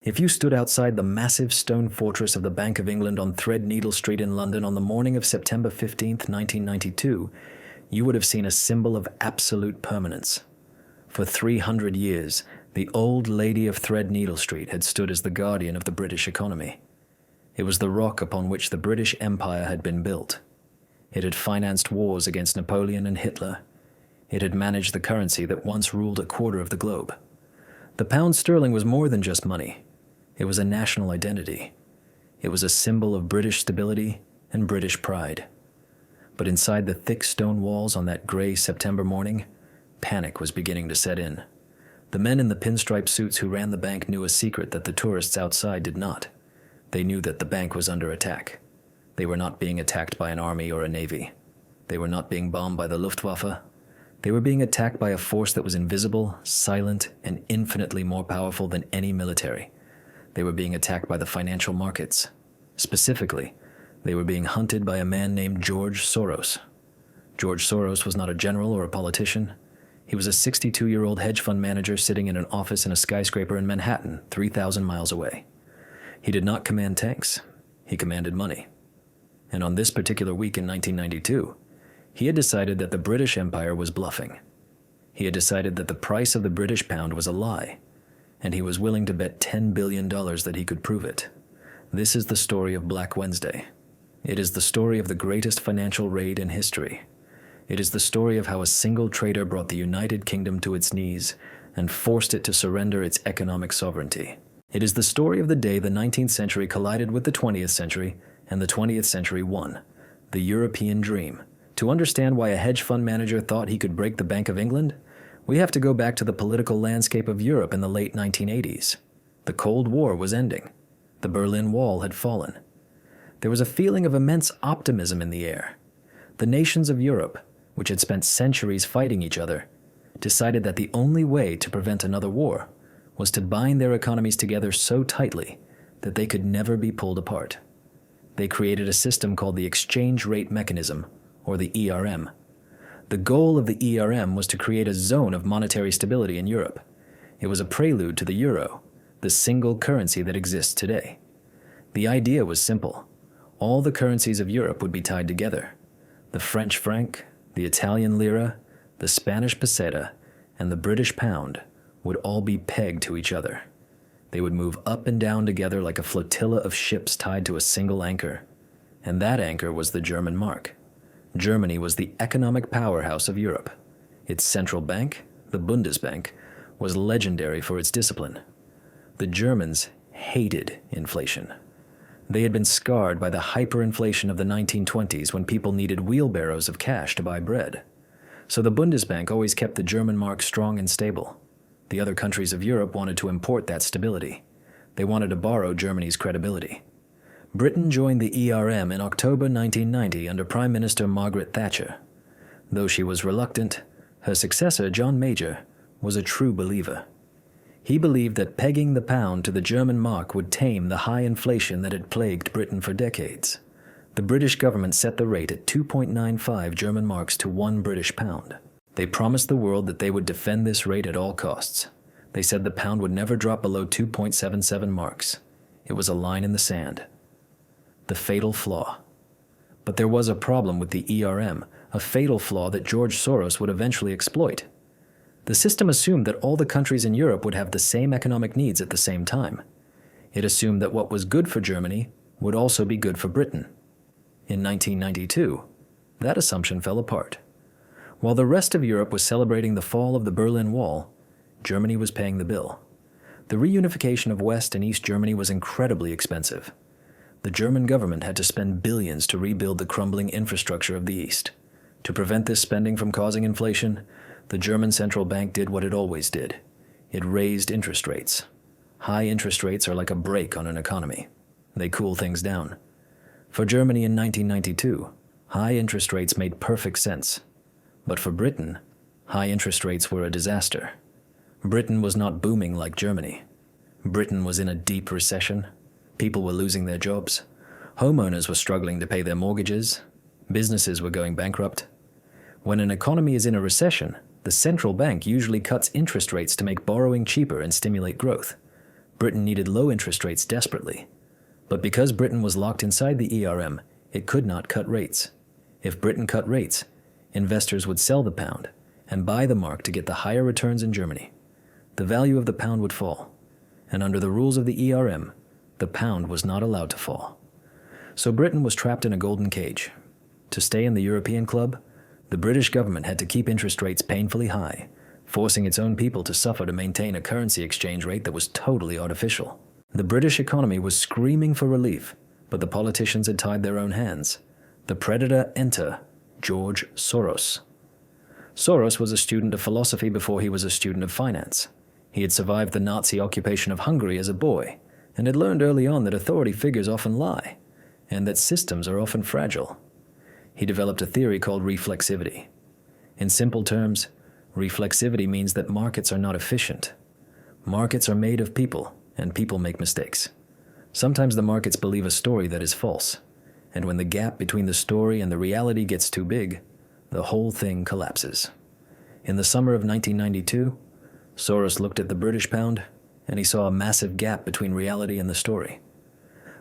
If you stood outside the massive stone fortress of the Bank of England on Threadneedle Street in London on the morning of September 15th, 1992, you would have seen a symbol of absolute permanence. For 300 years, the old lady of Threadneedle Street had stood as the guardian of the British economy. It was the rock upon which the British Empire had been built. It had financed wars against Napoleon and Hitler. It had managed the currency that once ruled a quarter of the globe. The pound sterling was more than just money. It was a national identity. It was a symbol of British stability and British pride. But inside the thick stone walls on that gray September morning, panic was beginning to set in. The men in the pinstripe suits who ran the bank knew a secret that the tourists outside did not. They knew that the bank was under attack. They were not being attacked by an army or a navy. They were not being bombed by the Luftwaffe. They were being attacked by a force that was invisible, silent, and infinitely more powerful than any military. They were being attacked by the financial markets. Specifically, they were being hunted by a man named George Soros. George Soros was not a general or a politician. He was a 62-year-old hedge fund manager sitting in an office in a skyscraper in Manhattan, 3,000 miles away. He did not command tanks. He commanded money. And on this particular week in 1992, he had decided that the British Empire was bluffing. He had decided that the price of the British pound was a lie, and he was willing to bet $10 billion that he could prove it. This is the story of Black Wednesday. It is the story of the greatest financial raid in history. It is the story of how a single trader brought the United Kingdom to its knees and forced it to surrender its economic sovereignty. It is the story of the day the 19th century collided with the 20th century and the 20th century won, the European dream. To understand why a hedge fund manager thought he could break the Bank of England, we have to go back to the political landscape of Europe in the late 1980s. The Cold War was ending. The Berlin Wall had fallen. There was a feeling of immense optimism in the air. The nations of Europe, which had spent centuries fighting each other, decided that the only way to prevent another war was to bind their economies together so tightly that they could never be pulled apart. They created a system called the exchange rate mechanism, or the ERM. The goal of the ERM was to create a zone of monetary stability in Europe. It was a prelude to the euro, the single currency that exists today. The idea was simple. All the currencies of Europe would be tied together. The French franc, the Italian lira, the Spanish peseta, and the British pound would all be pegged to each other. They would move up and down together like a flotilla of ships tied to a single anchor. And that anchor was the German mark. Germany was the economic powerhouse of Europe. Its central bank, the Bundesbank, was legendary for its discipline. The Germans hated inflation. They had been scarred by the hyperinflation of the 1920s when people needed wheelbarrows of cash to buy bread. So the Bundesbank always kept the German mark strong and stable. The other countries of Europe wanted to import that stability. They wanted to borrow Germany's credibility. Britain joined the ERM in October 1990 under Prime Minister Margaret Thatcher. Though she was reluctant, her successor, John Major, was a true believer. He believed that pegging the pound to the German mark would tame the high inflation that had plagued Britain for decades. The British government set the rate at 2.95 German marks to 1 British pound. They promised the world that they would defend this rate at all costs. They said the pound would never drop below 2.77 marks. It was a line in the sand. The fatal flaw. But there was a problem with the ERM, a fatal flaw that George Soros would eventually exploit. The system assumed that all the countries in Europe would have the same economic needs at the same time. It assumed that what was good for Germany would also be good for Britain. In 1992, that assumption fell apart. While the rest of Europe was celebrating the fall of the Berlin Wall, Germany was paying the bill. The reunification of West and East Germany was incredibly expensive. The German government had to spend billions to rebuild the crumbling infrastructure of the East. To prevent this spending from causing inflation, the German central bank did what it always did. It raised interest rates. High interest rates are like a brake on an economy. They cool things down. For Germany in 1992, high interest rates made perfect sense. But for Britain, high interest rates were a disaster. Britain was not booming like Germany. Britain was in a deep recession. People were losing their jobs. Homeowners were struggling to pay their mortgages. Businesses were going bankrupt. When an economy is in a recession, the central bank usually cuts interest rates to make borrowing cheaper and stimulate growth. Britain needed low interest rates desperately. But because Britain was locked inside the ERM, it could not cut rates. If Britain cut rates, investors would sell the pound and buy the mark to get the higher returns in Germany. The value of the pound would fall, and under the rules of the ERM, the pound was not allowed to fall. So Britain was trapped in a golden cage. To stay in the European club, the British government had to keep interest rates painfully high, forcing its own people to suffer to maintain a currency exchange rate that was totally artificial. The British economy was screaming for relief, but the politicians had tied their own hands. The predator enter George Soros. Soros was a student of philosophy before he was a student of finance. He had survived the Nazi occupation of Hungary as a boy, and had learned early on that authority figures often lie, and that systems are often fragile. He developed a theory called reflexivity. In simple terms, reflexivity means that markets are not efficient. Markets are made of people, and people make mistakes. Sometimes the markets believe a story that is false, and when the gap between the story and the reality gets too big, the whole thing collapses. In the summer of 1992, Soros looked at the British pound, and he saw a massive gap between reality and the story.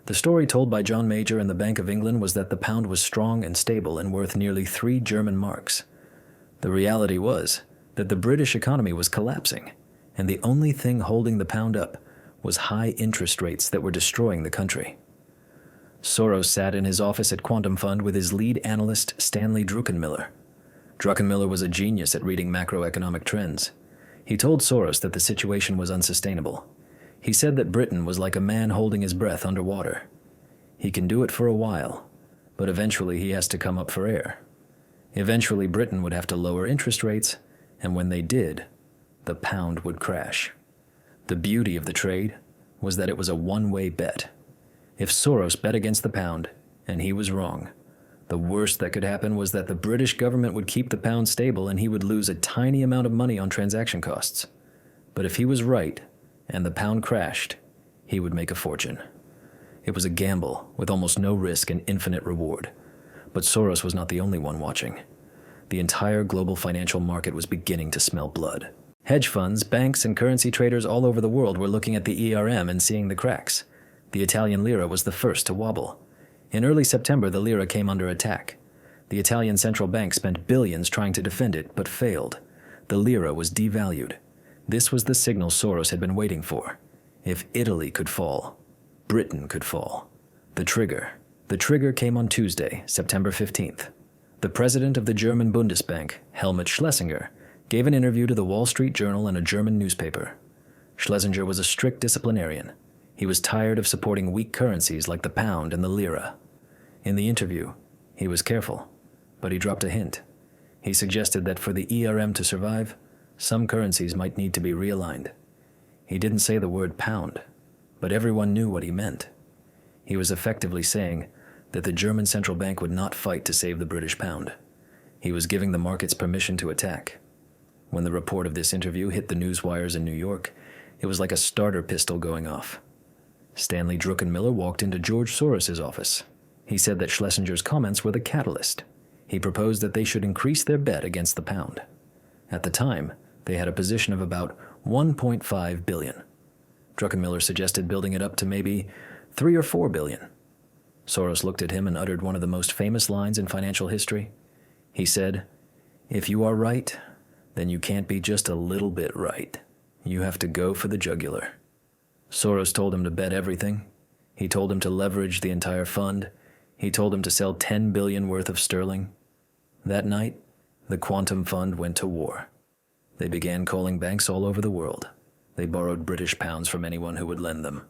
The story told by John Major and the Bank of England was that the pound was strong and stable and worth nearly 3 German marks. The reality was that the British economy was collapsing, and the only thing holding the pound up was high interest rates that were destroying the country. Soros sat in his office at Quantum Fund with his lead analyst, Stanley Druckenmiller. Druckenmiller was a genius at reading macroeconomic trends. He told Soros that the situation was unsustainable. He said that Britain was like a man holding his breath underwater. He can do it for a while, but eventually he has to come up for air. Eventually Britain would have to lower interest rates, and when they did, the pound would crash. The beauty of the trade was that it was a one-way bet. If Soros bet against the pound, and he was wrong, the worst that could happen was that the British government would keep the pound stable and he would lose a tiny amount of money on transaction costs. But if he was right, and the pound crashed, he would make a fortune. It was a gamble with almost no risk and infinite reward. But Soros was not the only one watching. The entire global financial market was beginning to smell blood. Hedge funds, banks, and currency traders all over the world were looking at the ERM and seeing the cracks. The Italian lira was the first to wobble. In early September, the lira came under attack. The Italian central bank spent billions trying to defend it, but failed. The lira was devalued. This was the signal Soros had been waiting for. If Italy could fall, Britain could fall. The trigger came on Tuesday, September 15th. The president of the German Bundesbank, Helmut Schlesinger, gave an interview to the Wall Street Journal and a German newspaper. Schlesinger was a strict disciplinarian. He was tired of supporting weak currencies like the pound and the lira. In the interview, he was careful, but he dropped a hint. He suggested that for the ERM to survive, some currencies might need to be realigned. He didn't say the word pound, but everyone knew what he meant. He was effectively saying that the German central bank would not fight to save the British pound. He was giving the markets permission to attack. When the report of this interview hit the news wires in New York, it was like a starter pistol going off. Stanley Druckenmiller walked into George Soros' office. He said that Schlesinger's comments were the catalyst. He proposed that they should increase their bet against the pound. At the time, they had a position of about 1.5 billion. Druckenmiller suggested building it up to maybe 3 or 4 billion. Soros looked at him and uttered one of the most famous lines in financial history. He said, "If you are right, then you can't be just a little bit right. You have to go for the jugular." Soros told him to bet everything. He told him to leverage the entire fund. He told him to sell 10 billion worth of sterling. That night, the Quantum Fund went to war. They began calling banks all over the world. They borrowed British pounds from anyone who would lend them.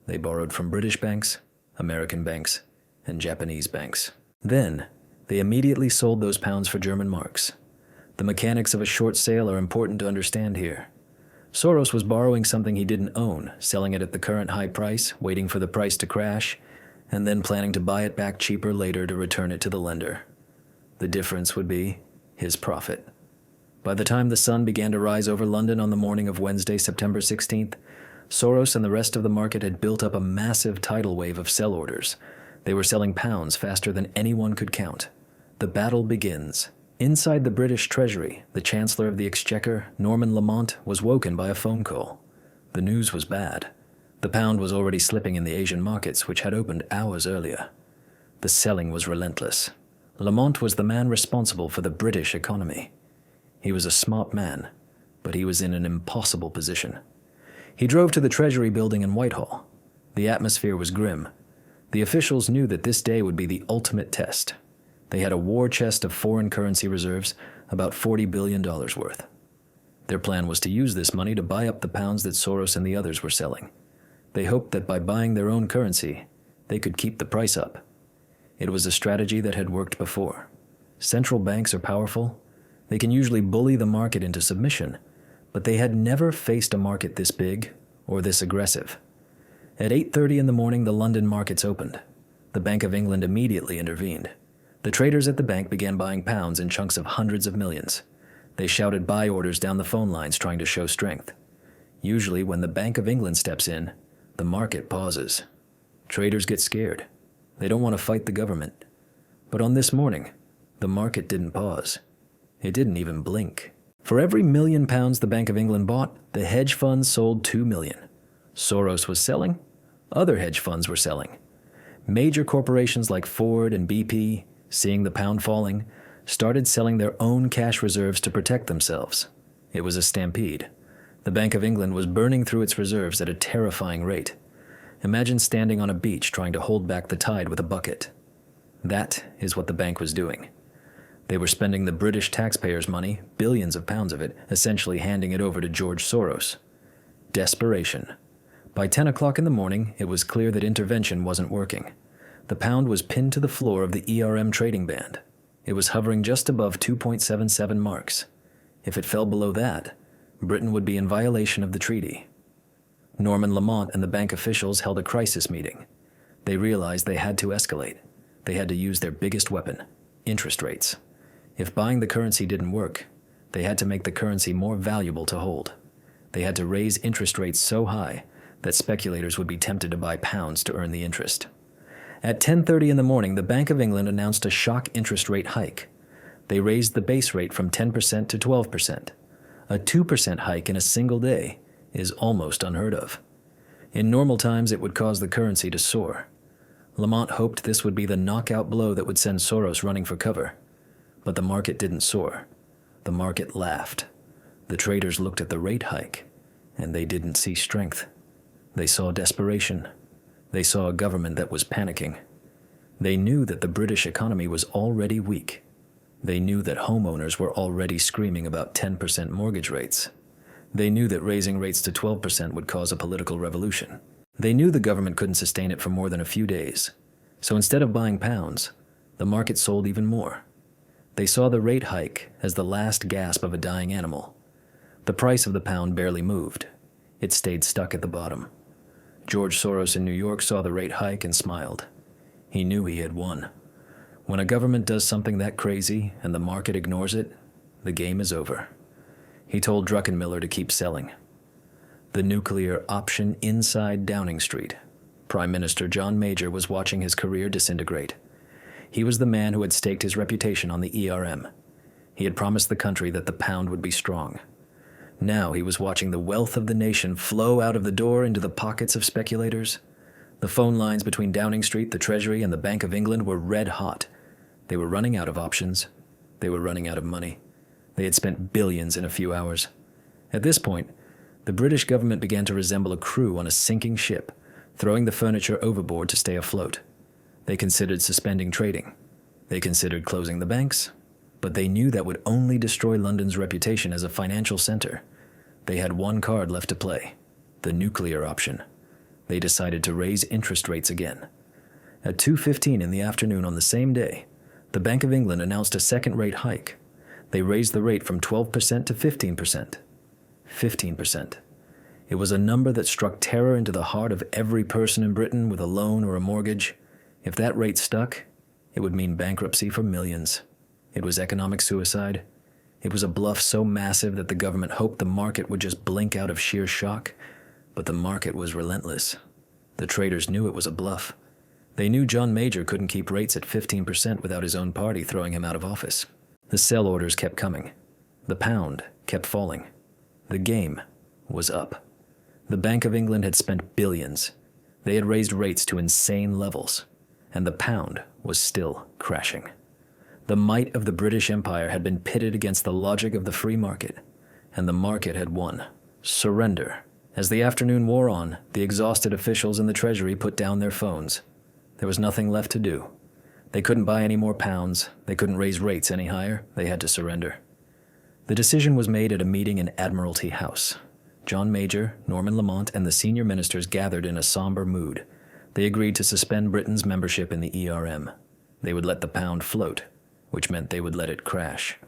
They borrowed from British banks, American banks, and Japanese banks. Then, they immediately sold those pounds for German marks. The mechanics of a short sale are important to understand here. Soros was borrowing something he didn't own, selling it at the current high price, waiting for the price to crash, and then planning to buy it back cheaper later to return it to the lender. The difference would be his profit. By the time the sun began to rise over London on the morning of Wednesday, September 16th, Soros and the rest of the market had built up a massive tidal wave of sell orders. They were selling pounds faster than anyone could count. The battle begins. Inside the British Treasury, the Chancellor of the Exchequer, Norman Lamont, was woken by a phone call. The news was bad. The pound was already slipping in the Asian markets, which had opened hours earlier. The selling was relentless. Lamont was the man responsible for the British economy. He was a smart man, but he was in an impossible position. He drove to the Treasury building in Whitehall. The atmosphere was grim. The officials knew that this day would be the ultimate test. They had a war chest of foreign currency reserves, about $40 billion worth. Their plan was to use this money to buy up the pounds that Soros and the others were selling. They hoped that by buying their own currency, they could keep the price up. It was a strategy that had worked before. Central banks are powerful. They can usually bully the market into submission, but they had never faced a market this big or this aggressive. At 8:30 in the morning, the London markets opened. The Bank of England immediately intervened. The traders at the bank began buying pounds in chunks of hundreds of millions. They shouted buy orders down the phone lines, trying to show strength. Usually, when the Bank of England steps in, the market pauses. Traders get scared. They don't want to fight the government. But on this morning, the market didn't pause. It didn't even blink. For every £1,000,000 the Bank of England bought, the hedge funds sold 2 million. Soros was selling. Other hedge funds were selling. Major corporations like Ford and BP, seeing the pound falling, started selling their own cash reserves to protect themselves. It was a stampede. The Bank of England was burning through its reserves at a terrifying rate. Imagine standing on a beach trying to hold back the tide with a bucket. That is what the bank was doing. They were spending the British taxpayers' money, billions of pounds of it, essentially handing it over to George Soros. Desperation. By 10 o'clock in the morning, it was clear that intervention wasn't working. The pound was pinned to the floor of the ERM trading band. It was hovering just above 2.77 marks. If it fell below that, Britain would be in violation of the treaty. Norman Lamont and the bank officials held a crisis meeting. They realized they had to escalate. They had to use their biggest weapon, interest rates. If buying the currency didn't work, they had to make the currency more valuable to hold. They had to raise interest rates so high that speculators would be tempted to buy pounds to earn the interest. At 10:30 in the morning, the Bank of England announced a shock interest rate hike. They raised the base rate from 10% to 12%. A 2% hike in a single day is almost unheard of. In normal times, it would cause the currency to soar. Lamont hoped this would be the knockout blow that would send Soros running for cover. But the market didn't soar. The market laughed. The traders looked at the rate hike, and they didn't see strength. They saw desperation. They saw a government that was panicking. They knew that the British economy was already weak. They knew that homeowners were already screaming about 10% mortgage rates. They knew that raising rates to 12% would cause a political revolution. They knew the government couldn't sustain it for more than a few days. So instead of buying pounds, the market sold even more. They saw the rate hike as the last gasp of a dying animal. The price of the pound barely moved. It stayed stuck at the bottom. George Soros in New York saw the rate hike and smiled. He knew he had won. When a government does something that crazy and the market ignores it, the game is over. He told Druckenmiller to keep selling. The nuclear option inside Downing Street. Prime Minister John Major was watching his career disintegrate. He was the man who had staked his reputation on the ERM. He had promised the country that the pound would be strong. Now he was watching the wealth of the nation flow out of the door into the pockets of speculators. The phone lines between Downing Street, the Treasury, and the Bank of England were red hot. They were running out of options. They were running out of money. They had spent billions in a few hours. At this point, the British government began to resemble a crew on a sinking ship, throwing the furniture overboard to stay afloat. They considered suspending trading. They considered closing the banks, but they knew that would only destroy London's reputation as a financial center. They had one card left to play, the nuclear option. They decided to raise interest rates again. At 2:15 in the afternoon on the same day, the Bank of England announced a second rate hike. They raised the rate from 12% to 15%. 15%. It was a number that struck terror into the heart of every person in Britain with a loan or a mortgage. If that rate stuck, it would mean bankruptcy for millions. It was economic suicide. It was a bluff so massive that the government hoped the market would just blink out of sheer shock, but the market was relentless. The traders knew it was a bluff. They knew John Major couldn't keep rates at 15% without his own party throwing him out of office. The sell orders kept coming. The pound kept falling. The game was up. The Bank of England had spent billions. They had raised rates to insane levels, and the pound was still crashing. The might of the British Empire had been pitted against the logic of the free market, and the market had won. Surrender. As the afternoon wore on, the exhausted officials in the Treasury put down their phones. There was nothing left to do. They couldn't buy any more pounds. They couldn't raise rates any higher. They had to surrender. The decision was made at a meeting in Admiralty House. John Major, Norman Lamont, and the senior ministers gathered in a somber mood. They agreed to suspend Britain's membership in the ERM. They would let the pound float, which meant they would let it crash.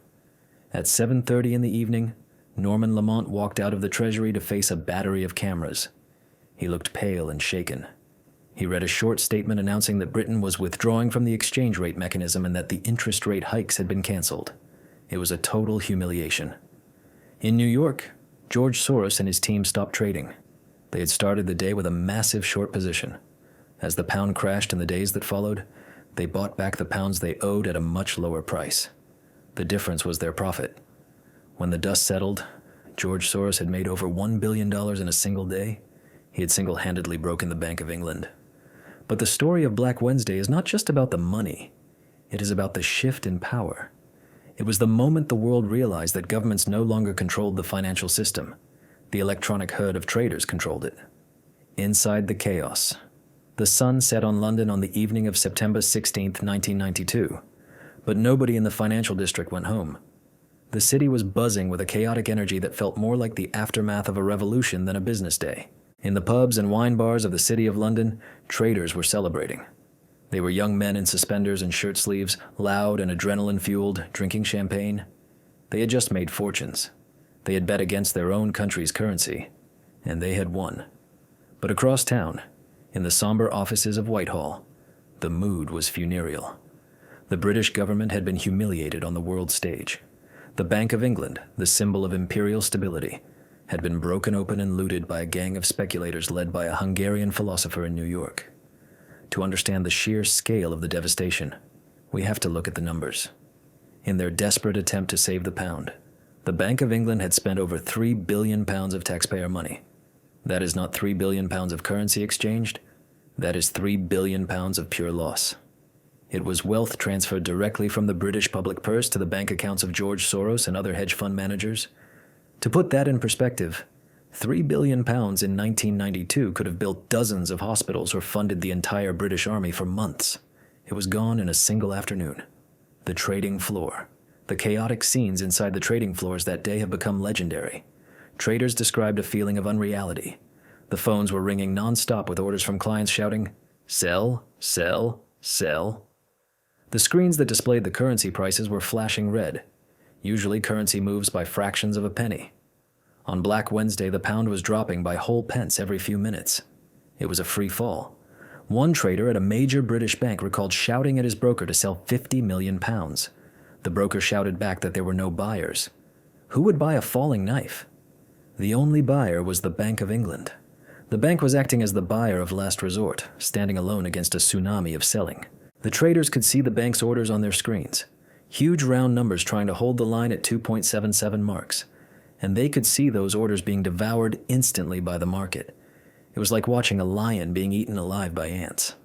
At 7:30 in the evening, Norman Lamont walked out of the Treasury to face a battery of cameras. He looked pale and shaken. He read a short statement announcing that Britain was withdrawing from the exchange rate mechanism and that the interest rate hikes had been canceled. It was a total humiliation. In New York, George Soros and his team stopped trading. They had started the day with a massive short position. As the pound crashed in the days that followed, they bought back the pounds they owed at a much lower price. The difference was their profit. When the dust settled, George Soros had made over $1 billion in a single day. He had single-handedly broken the Bank of England. But the story of Black Wednesday is not just about the money. It is about the shift in power. It was the moment the world realized that governments no longer controlled the financial system. The electronic herd of traders controlled it. Inside the chaos, the sun set on London on the evening of September 16th, 1992. But nobody in the financial district went home. The city was buzzing with a chaotic energy that felt more like the aftermath of a revolution than a business day. In the pubs and wine bars of the City of London, traders were celebrating. They were young men in suspenders and shirt sleeves, loud and adrenaline-fueled, drinking champagne. They had just made fortunes. They had bet against their own country's currency, and they had won. But across town, in the somber offices of Whitehall, the mood was funereal. The British government had been humiliated on the world stage. The Bank of England, the symbol of imperial stability, had been broken open and looted by a gang of speculators led by a Hungarian philosopher in New York. To understand the sheer scale of the devastation, we have to look at the numbers. In their desperate attempt to save the pound, the Bank of England had spent over £3 billion of taxpayer money. That is not £3 billion of currency exchanged. That is £3 billion of pure loss. It was wealth transferred directly from the British public purse to the bank accounts of George Soros and other hedge fund managers. To put that in perspective, £3 billion in 1992 could have built dozens of hospitals or funded the entire British Army for months. It was gone in a single afternoon. The trading floor. The chaotic scenes inside the trading floors that day have become legendary. Traders described a feeling of unreality. The phones were ringing non-stop with orders from clients shouting, "Sell, sell, sell." The screens that displayed the currency prices were flashing red. Usually currency moves by fractions of a penny. On Black Wednesday, the pound was dropping by whole pence every few minutes. It was a free fall. One trader at a major British bank recalled shouting at his broker to sell £50 million. The broker shouted back that there were no buyers. Who would buy a falling knife? The only buyer was the Bank of England. The bank was acting as the buyer of last resort, standing alone against a tsunami of selling. The traders could see the bank's orders on their screens, huge round numbers trying to hold the line at 2.77 marks, and they could see those orders being devoured instantly by the market. It was like watching a lion being eaten alive by ants.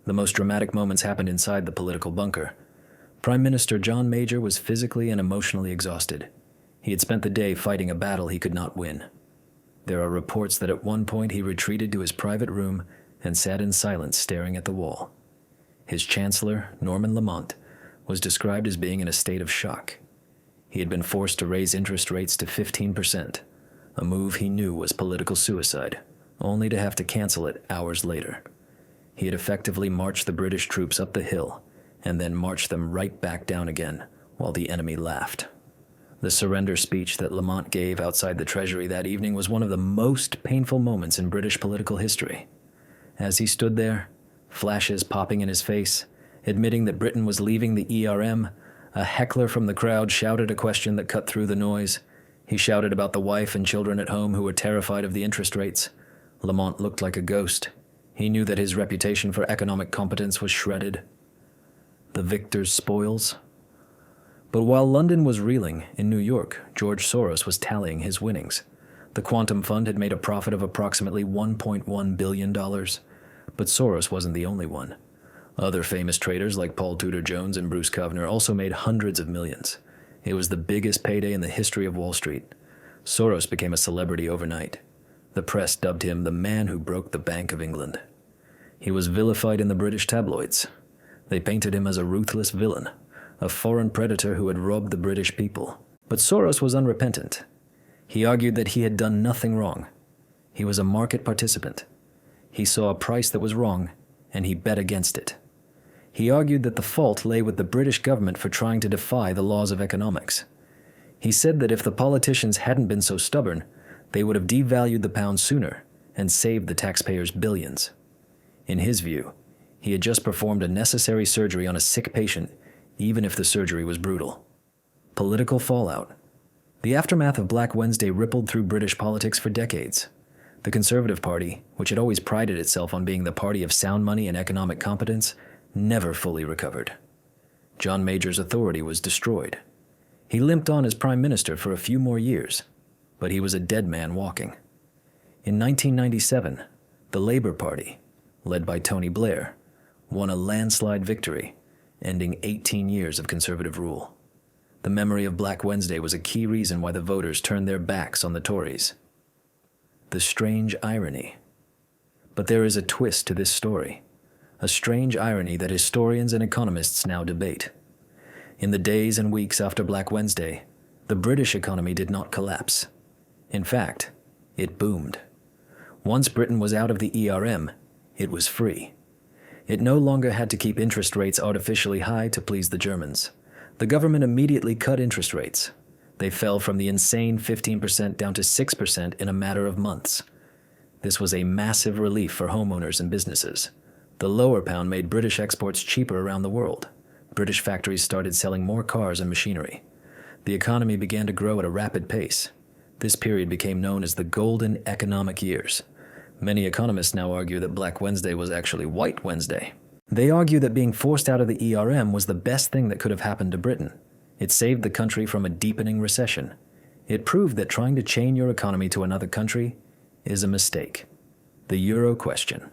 The most dramatic moments happened inside the political bunker. Prime Minister John Major was physically and emotionally exhausted. He had spent the day fighting a battle he could not win. There are reports that at one point he retreated to his private room and sat in silence staring at the wall. His chancellor, Norman Lamont, was described as being in a state of shock. He had been forced to raise interest rates to 15%, a move he knew was political suicide, only to have to cancel it hours later. He had effectively marched the British troops up the hill and then marched them right back down again while the enemy laughed. The surrender speech that Lamont gave outside the Treasury that evening was one of the most painful moments in British political history. As he stood there, flashes popping in his face, admitting that Britain was leaving the ERM, a heckler from the crowd shouted a question that cut through the noise. He shouted about the wife and children at home who were terrified of the interest rates. Lamont looked like a ghost. He knew that his reputation for economic competence was shredded. The victor's spoils. But while London was reeling, in New York, George Soros was tallying his winnings. The quantum fund had made a profit of approximately $1.1 billion, but Soros wasn't the only one. Other famous traders like Paul Tudor Jones and Bruce Kovner also made hundreds of millions. It was the biggest payday in the history of Wall Street. Soros became a celebrity overnight. The press dubbed him the man who broke the Bank of England. He was vilified in the British tabloids. They painted him as a ruthless villain, a foreign predator who had robbed the British people. But Soros was unrepentant. He argued that he had done nothing wrong. He was a market participant. He saw a price that was wrong, and he bet against it. He argued that the fault lay with the British government for trying to defy the laws of economics. He said that if the politicians hadn't been so stubborn, they would have devalued the pound sooner and saved the taxpayers billions. In his view, he had just performed a necessary surgery on a sick patient, even if the surgery was brutal. Political fallout. The aftermath of Black Wednesday rippled through British politics for decades. The Conservative Party, which had always prided itself on being the party of sound money and economic competence, never fully recovered. John Major's authority was destroyed. He limped on as prime minister for a few more years, but he was a dead man walking. In 1997, the Labour Party, led by Tony Blair, won a landslide victory, ending 18 years of conservative rule. The memory of Black Wednesday was a key reason why the voters turned their backs on the Tories. The strange irony. But there is a twist to this story, a strange irony that historians and economists now debate. In the days and weeks after Black Wednesday, the British economy did not collapse. In fact, it boomed. Once Britain was out of the ERM, it was free. It no longer had to keep interest rates artificially high to please the Germans. The government immediately cut interest rates. They fell from the insane 15% down to 6% in a matter of months. This was a massive relief for homeowners and businesses. The lower pound made British exports cheaper around the world. British factories started selling more cars and machinery. The economy began to grow at a rapid pace. This period became known as the Golden Economic Years. Many economists now argue that Black Wednesday was actually White Wednesday. They argue that being forced out of the ERM was the best thing that could have happened to Britain. It saved the country from a deepening recession. It proved that trying to chain your economy to another country is a mistake. The Euro question.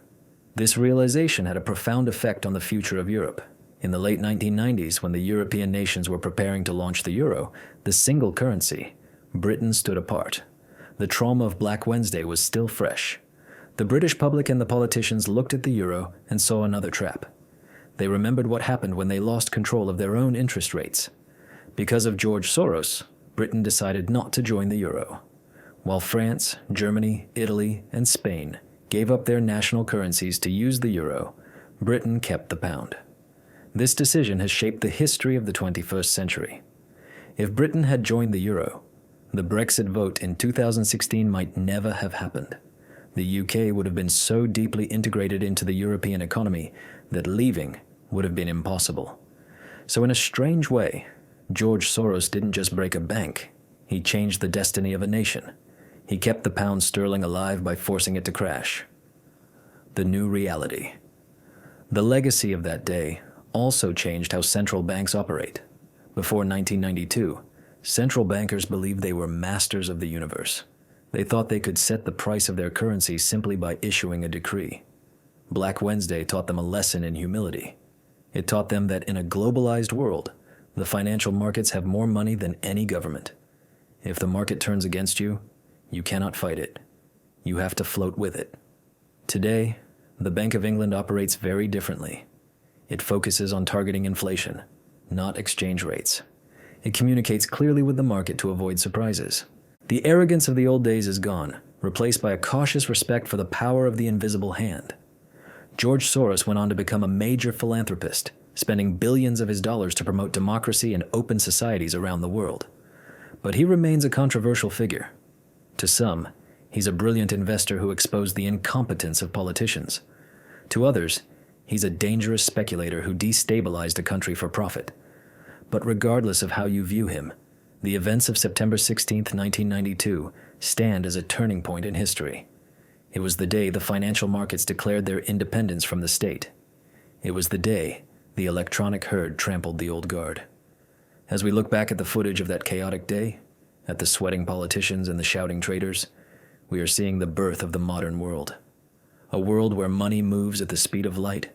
This realization had a profound effect on the future of Europe. In the late 1990s, when the European nations were preparing to launch the euro, the single currency, Britain stood apart. The trauma of Black Wednesday was still fresh. The British public and the politicians looked at the euro and saw another trap. They remembered what happened when they lost control of their own interest rates. Because of George Soros, Britain decided not to join the euro. While France, Germany, Italy, and Spain gave up their national currencies to use the euro, Britain kept the pound. This decision has shaped the history of the 21st century. If Britain had joined the euro, the Brexit vote in 2016 might never have happened. The UK would have been so deeply integrated into the European economy that leaving would have been impossible. So in a strange way, George Soros didn't just break a bank, he changed the destiny of a nation. He kept the pound sterling alive by forcing it to crash. The new reality. The legacy of that day also changed how central banks operate. Before 1992, central bankers believed they were masters of the universe. They thought they could set the price of their currency simply by issuing a decree. Black Wednesday taught them a lesson in humility. It taught them that in a globalized world, the financial markets have more money than any government. If the market turns against you, you cannot fight it. You have to float with it. Today, the Bank of England operates very differently. It focuses on targeting inflation, not exchange rates. It communicates clearly with the market to avoid surprises. The arrogance of the old days is gone, replaced by a cautious respect for the power of the invisible hand. George Soros went on to become a major philanthropist, spending billions of his dollars to promote democracy and open societies around the world. But he remains a controversial figure. To some, he's a brilliant investor who exposed the incompetence of politicians. To others, he's a dangerous speculator who destabilized a country for profit. But regardless of how you view him, the events of September 16th, 1992 stand as a turning point in history. It was the day the financial markets declared their independence from the state. It was the day the electronic herd trampled the old guard. As we look back at the footage of that chaotic day, at the sweating politicians and the shouting traders, We are seeing the birth of the modern world. A world where money moves at the speed of light,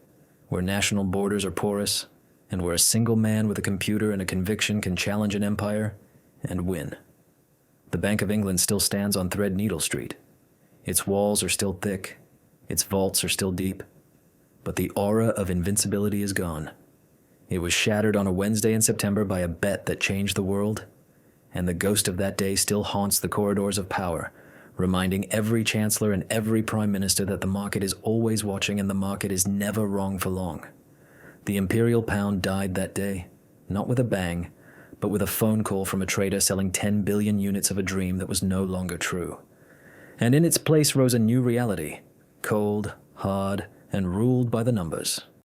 where national borders are porous, and where a single man with a computer and a conviction can challenge an empire and win. The Bank of England still stands on Threadneedle Street. Its walls are still thick, its vaults are still deep, but the aura of invincibility is gone. It was shattered on a Wednesday in September by a bet that changed the world, and the ghost of that day still haunts the corridors of power, reminding every chancellor and every prime minister that the market is always watching and the market is never wrong for long. The imperial pound died that day, not with a bang, but with a phone call from a trader selling 10 billion units of a dream that was no longer true. And in its place rose a new reality, cold, hard, and ruled by the numbers.